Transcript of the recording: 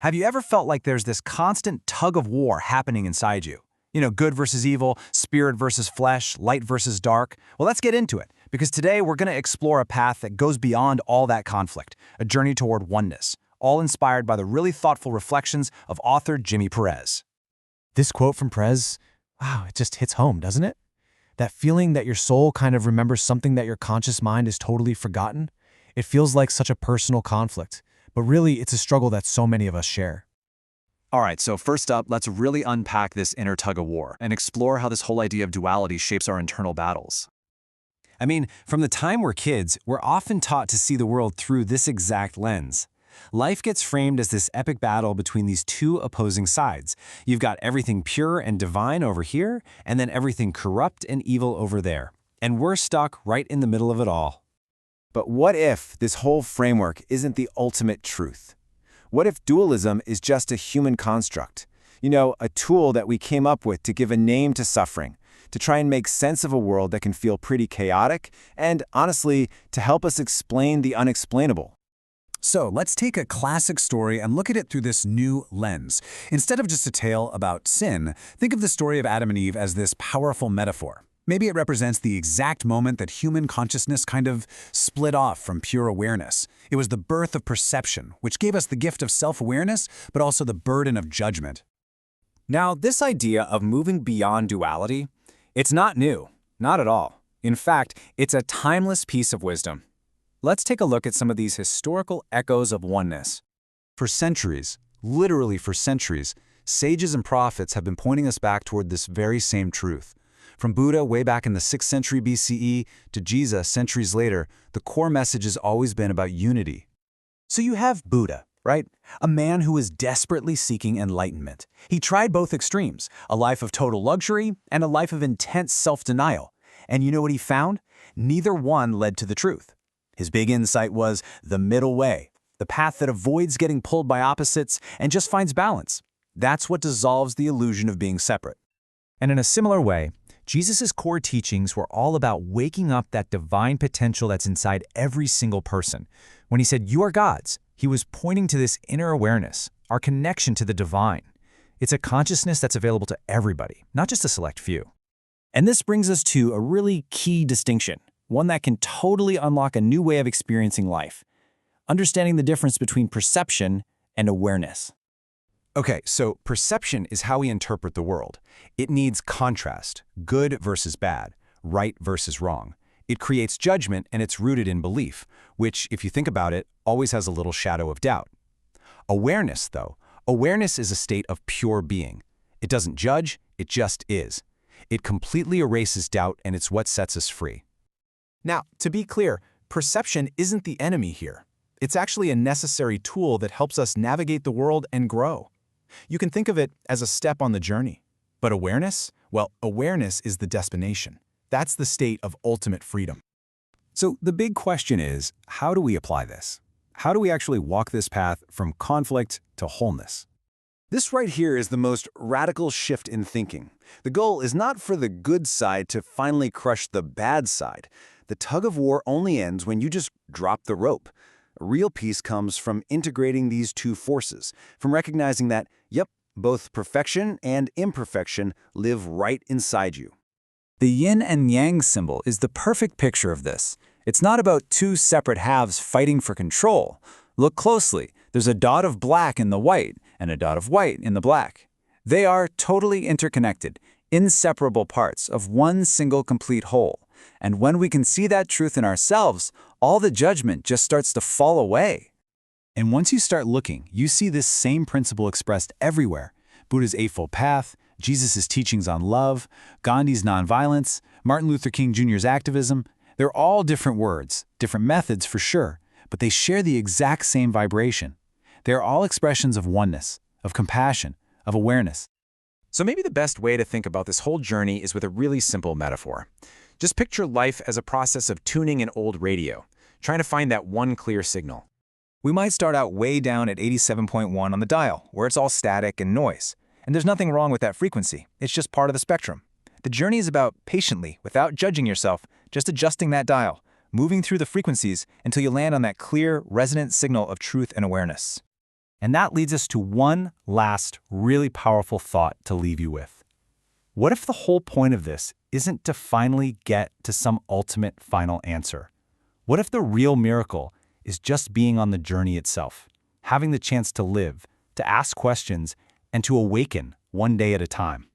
Have you ever felt like there's this constant tug of war happening inside you? Good versus evil, spirit versus flesh, light versus dark. Well, let's get into it, because today we're going to explore a path that goes beyond all that conflict, a journey toward oneness, all inspired by the really thoughtful reflections of author Jimmy Perez. This quote from Perez, wow, it just hits home, doesn't it? That feeling that your soul kind of remembers something that your conscious mind has totally forgotten. It feels like such a personal conflict, but really it's a struggle that so many of us share. All right, so first up, let's really unpack this inner tug-of-war and explore how this whole idea of duality shapes our internal battles. I mean, from the time we're kids, we're often taught to see the world through this exact lens. Life gets framed as this epic battle between these two opposing sides. You've got everything pure and divine over here, and then everything corrupt and evil over there. And we're stuck right in the middle of it all. But what if this whole framework isn't the ultimate truth? What if dualism is just a human construct? A tool that we came up with to give a name to suffering, to try and make sense of a world that can feel pretty chaotic, and honestly, to help us explain the unexplainable. So let's take a classic story and look at it through this new lens. Instead of just a tale about sin, think of the story of Adam and Eve as this powerful metaphor. Maybe it represents the exact moment that human consciousness kind of split off from pure awareness. It was the birth of perception, which gave us the gift of self-awareness, but also the burden of judgment. Now, this idea of moving beyond duality, it's not new, not at all. In fact, it's a timeless piece of wisdom. Let's take a look at some of these historical echoes of oneness. For centuries, literally for centuries, sages and prophets have been pointing us back toward this very same truth. From Buddha way back in the 6th century BCE to Jesus centuries later, the core message has always been about unity. So you have Buddha, right? A man who was desperately seeking enlightenment. He tried both extremes, a life of total luxury and a life of intense self-denial. And you know what he found? Neither one led to the truth. His big insight was the middle way, the path that avoids getting pulled by opposites and just finds balance. That's what dissolves the illusion of being separate. And in a similar way, Jesus' core teachings were all about waking up that divine potential that's inside every single person. When he said, "You are God's," he was pointing to this inner awareness, our connection to the divine. It's a consciousness that's available to everybody, not just a select few. And this brings us to a really key distinction, one that can totally unlock a new way of experiencing life, understanding the difference between perception and awareness. Okay, so perception is how we interpret the world. It needs contrast, good versus bad, right versus wrong. It creates judgment, and it's rooted in belief, which, if you think about it, always has a little shadow of doubt. Awareness, though, awareness is a state of pure being. It doesn't judge, it just is. It completely erases doubt, and it's what sets us free. Now, to be clear, perception isn't the enemy here. It's actually a necessary tool that helps us navigate the world and grow. You can think of it as a step on the journey. But awareness? Well, awareness is the destination. That's the state of ultimate freedom. So the big question is, how do we apply this? How do we actually walk this path from conflict to wholeness? This right here is the most radical shift in thinking. The goal is not for the good side to finally crush the bad side. The tug-of-war only ends when you just drop the rope. Real peace comes from integrating these two forces, from recognizing that, yep, both perfection and imperfection live right inside you. The yin and yang symbol is the perfect picture of this. It's not about two separate halves fighting for control. Look closely. There's a dot of black in the white and a dot of white in the black. They are totally interconnected, inseparable parts of one single complete whole. And when we can see that truth in ourselves, all the judgment just starts to fall away. And once you start looking, you see this same principle expressed everywhere. Buddha's Eightfold Path, Jesus' teachings on love, Gandhi's nonviolence, Martin Luther King Jr.'s activism. They're all different words, different methods for sure, but they share the exact same vibration. They're all expressions of oneness, of compassion, of awareness. So maybe the best way to think about this whole journey is with a really simple metaphor. Just picture life as a process of tuning an old radio, trying to find that one clear signal. We might start out way down at 87.1 on the dial, where it's all static and noise. And there's nothing wrong with that frequency. It's just part of the spectrum. The journey is about patiently, without judging yourself, just adjusting that dial, moving through the frequencies until you land on that clear, resonant signal of truth and awareness. And that leads us to one last, really powerful thought to leave you with. What if the whole point of this isn't to finally get to some ultimate final answer? What if the real miracle is just being on the journey itself, having the chance to live, to ask questions, and to awaken one day at a time?